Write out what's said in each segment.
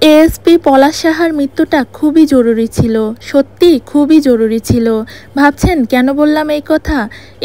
ASP পলাশ সাহার মৃত্যুটা খুবই জরুরি ছিল, সত্যি খুবই জরুরি ছিল। ভাবছেন কেন বললাম এই কথা?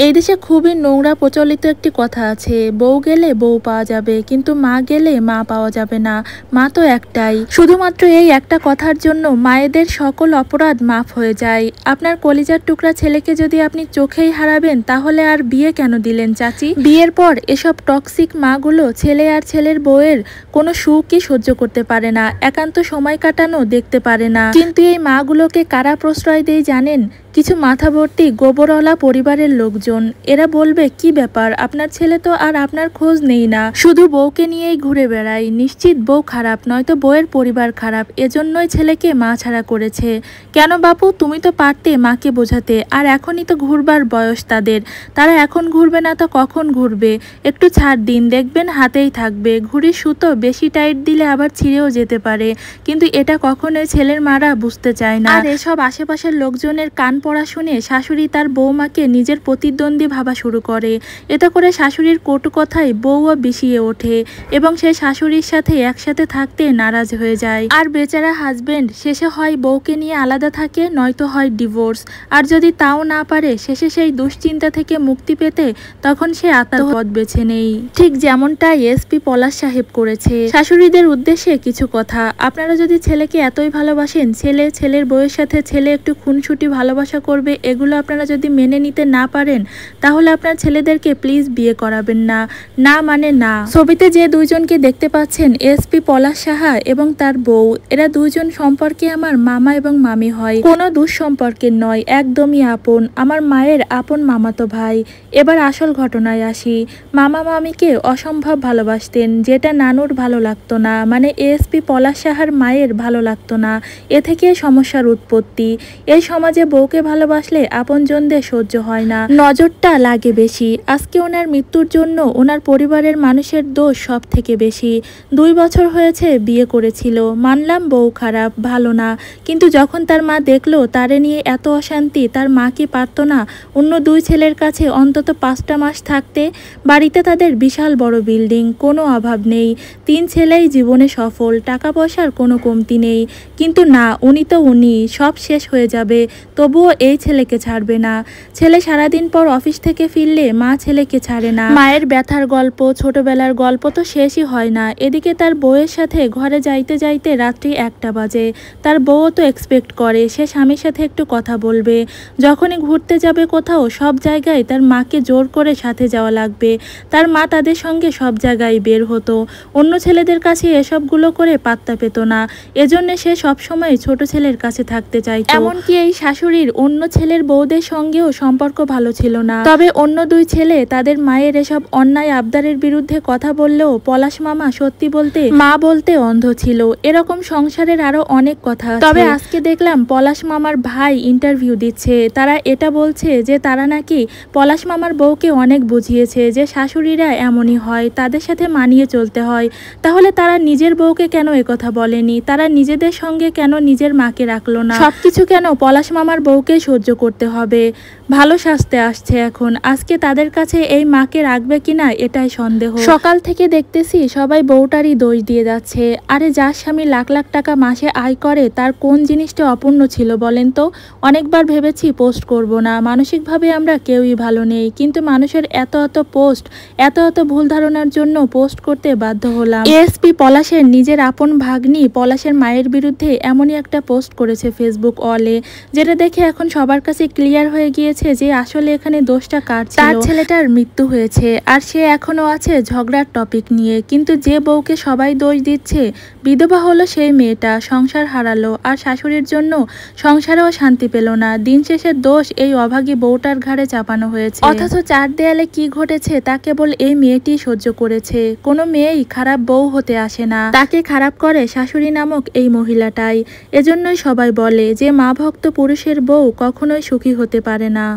এই দেশে খুবই নোংরা প্রচলিত একটি কথা আছে, বউ গেলে বউ পাওয়া যাবে কিন্তু মা গেলে মা পাওয়া যাবে না। মা তো একটাই। শুধুমাত্র এই একটা কথার জন্য মায়েদের সকল অপরাধ মাফ হয়ে যায়। আপনার কলিজার টুকরা ছেলেকে যদি আপনি চোখেই হারাবেন তাহলে আর বিয়ে কেন দিলেন চাচি? বিয়ের পর এসব টক্সিক মাগুলো ছেলে আর ছেলের বউয়ের কোনো সুখই সহ্য করতে পারে না, একান্ত সময় কাটানো দেখতে পারে না। কিন্তু এই মাগুলোকে কারা প্রশ্রয় দেয় জানেন? কিছু মাথা ভর্তি গোবরওয়ালা পরিবারের লোকজন। এরা বলবে, কি ব্যাপার, আপনার ছেলে তো আর আপনার খোঁজ নেই না, শুধু বউকে নিয়েই ঘুরে বেড়ায়, নিশ্চিত বউ খারাপ, নয়তো বউয়ের পরিবার খারাপ, এজন্যই ছেলেকে মা ছাড়া করেছে। কেন বাপু, তুমি তো পারতে মাকে বোঝাতে, আর এখনই তো ঘুরবার বয়স তাদের, তারা এখন ঘুরবে না তো কখন ঘুরবে? একটু ছাড় দিন, দেখবেন হাতেই থাকবে। ঘুড়ির সুতো বেশি টাইট দিলে আবার ছিঁড়েও যেতে পারে, কিন্তু এটা কখনোই ছেলের মারা বুঝতে চায় না। আর এসব আশেপাশের লোকজনের কান পড়া শুনে শাশুড়ি তার বৌমাকে নিজের প্রতিদ্বন্দ্বী ভাবা শুরু করে। এতে করে শাশুড়ির কটু কথায় বউও বিষিয়ে ওঠে এবং সে শাশুড়ির সাথে একসাথে থাকতে নারাজ হয়ে যায়। আর বেচারা হাজবেন্ড শেষে হয় বউকে নিয়ে আলাদা থাকে, নয়তো হয় ডিভোর্স। আর যদি তাও না পারে, শেষে সেই দুশ্চিন্তা থেকে মুক্তি পেতে তখন সে আত্মহত্যা বেছে নেই, ঠিক যেমনটা এসপি পলাশ সাহেব করেছে। শাশুড়িদের উদ্দেশ্যে কিছু কথা। আপনারা যদি ছেলেকে এতই ভালোবাসেন, ছেলের বউয়ের সাথে ছেলে একটু খুনসুটি ভালোবাসা করবে, এগুলো আপনারা যদি মেনে নিতে না পারেন, তাহলে আপনার ছেলেদেরকে প্লিজ বিয়ে করাবেন না। না মানে না। ছবিতে যে দুইজনকে দেখতে পাচ্ছেন, এসপি পলাশ সাহা এবং তার বউ, এরা দুইজন সম্পর্কে আমার মামা এবং মামি হয়, কোনো দুঃসম্পর্কের নয়, একদমই আপন, আমার মায়ের আপন মামাতো ভাই। এবার আসল ঘটনায় আসি। মামা মামিকে অসম্ভব ভালোবাসতেন, যেটা নানুর ভালো লাগতো না, মানে এসপি পলাশ সাহার মায়ের ভালো লাগতো না। এ থেকে সমস্যার উৎপত্তি। এই সমাজে বউকে ভালোবাসলে আপনজনদের সহ্য হয় না, নজরটা লাগে বেশি। আজকে ওনার মৃত্যুর জন্য ওনার পরিবারের মানুষের দোষ সব থেকে বেশি। 2 বছর হয়েছে বিয়ে করেছিল, মানলাম বউ খারাপ, ভালো না, কিন্তু যখন তার মা দেখলো তারে নিয়ে এত অশান্তি, তার মা কি পারতো না অন্য 2 ছেলের কাছে অন্তত 5টা মাস থাকতে? বাড়িতে তাদের বিশাল বড় বিল্ডিং, কোনো অভাব নেই, 3 ছেলেই জীবনে সফল, টাকা পয়সার কোনো কমতি নেই, কিন্তু না, উনি তো উনি, সব শেষ হয়ে যাবে, তবুও এই ছেলেকে ছাড়বে না। ছেলে সারাদিন পর অফিস থেকে ফিরলে মা ছেলেকে ছাড়ে না। মায়ের ব্যথার গল্প, ছোটবেলার গল্প তো শেষই হয় না। এদিকে তার বউয়ের সাথে ঘরে যাইতে যাইতে রাত্রি 1টা বাজে। তার বউও তো এক্সপেক্ট করে সে স্বামীর সাথে একটু কথা বলবে। যখনই ঘুরতে যাবে কোথাও, সব জায়গায় তার মাকে জোর করে সাথে যাওয়া লাগবে। তার মা তাদের সঙ্গে সব জায়গায় বের হতো, অন্য ছেলেদের কাছে এসবগুলো করে পাত্তা পেত না, এজন্য সে সবসময় ছোট ছেলের কাছে থাকতে চাইত। এমনকি এই শাশুড়ির অন্য ছেলের বউদের সঙ্গেও সম্পর্ক ভালো ছিল না। তবে অন্য 2 ছেলে তাদের মায়ের এসব অন্যায় আবদারের বিরুদ্ধে কথা বললেও পলাশ মামা সত্যি বলতে মা বলতে অন্ধ ছিল। এরকম সংসারের আরো অনেক কথা আছে। তবে আজকে দেখলাম পলাশ মামার ভাই ইন্টারভিউ দিচ্ছে, তারা এটা বলছে যে তারা নাকি পলাশ মামার বউকে অনেক বুঝিয়েছে যে শাশুড়িরা এমনই হয়, তাদের সাথে মানিয়ে চলতে হয়। তাহলে তারা নিজের বউকে কেন একথা বলেনি? তারা নিজেদের সঙ্গে কেন নিজের মাকে রাখলো না? সবকিছু কেন পলাশ মামার বউকে সহ্য করতে হবে? ভালো সাজতে আসছে এখন, আজকে তাদের কাছে এই মাকে রাখবে কিনা এটাই সন্দেহ। সকাল থেকে দেখতেছি সবাই বউটারই দোষ দিয়ে যাচ্ছে। আরে যার স্বামী লাখ লাখ টাকা মাসে আয় করে, তার কোন জিনিসটা অপূর্ণ ছিল বলেন তো? অনেকবার ভেবেছি পোস্ট করব না, মানসিকভাবে আমরা কেউই ভালো নেই, কিন্তু মানুষের এত পোস্ট, এত ভুল ধারণার জন্য পোস্ট করতে বাধ্য হলাম। এসপি পলাশের নিজের আপন ভাগ্নি পলাশের মায়ের বিরুদ্ধে এমনই একটা পোস্ট করেছে ফেসবুক ওয়ালে, যেটা দেখে এখন সবার কাছে ক্লিয়ার হয়ে গিয়েছে যে আসলে এখানে দোষটা কার ছিল। তার ছেলেটার মৃত্যু হয়েছে আর সে এখনো আছে ঝগড়ার টপিক নিয়ে, কিন্তু যে বউকে সবাই দোষ দিচ্ছে, বিধবা হলো সেই মেয়েটা, সংসার হারালো, আর শাশুড়ির জন্য সংসারেও শান্তি পেল না। দিন শেষে দোষ এই অভাগী বউটার ঘাড়ে চাপানো হয়েছে, অথচ 4 দেয়ালে কি ঘটেছে তা কেবল এই মেয়েটি সহ্য করেছে। কোনো মেয়েই খারাপ বউ হতে আসে না, তাকে খারাপ করে শাশুড়ি নামক এই মহিলাটাই। এজন্যই সবাই বলে যে মা ভক্ত পুরুষের বউ কখনোই সুখী হতে পারে না।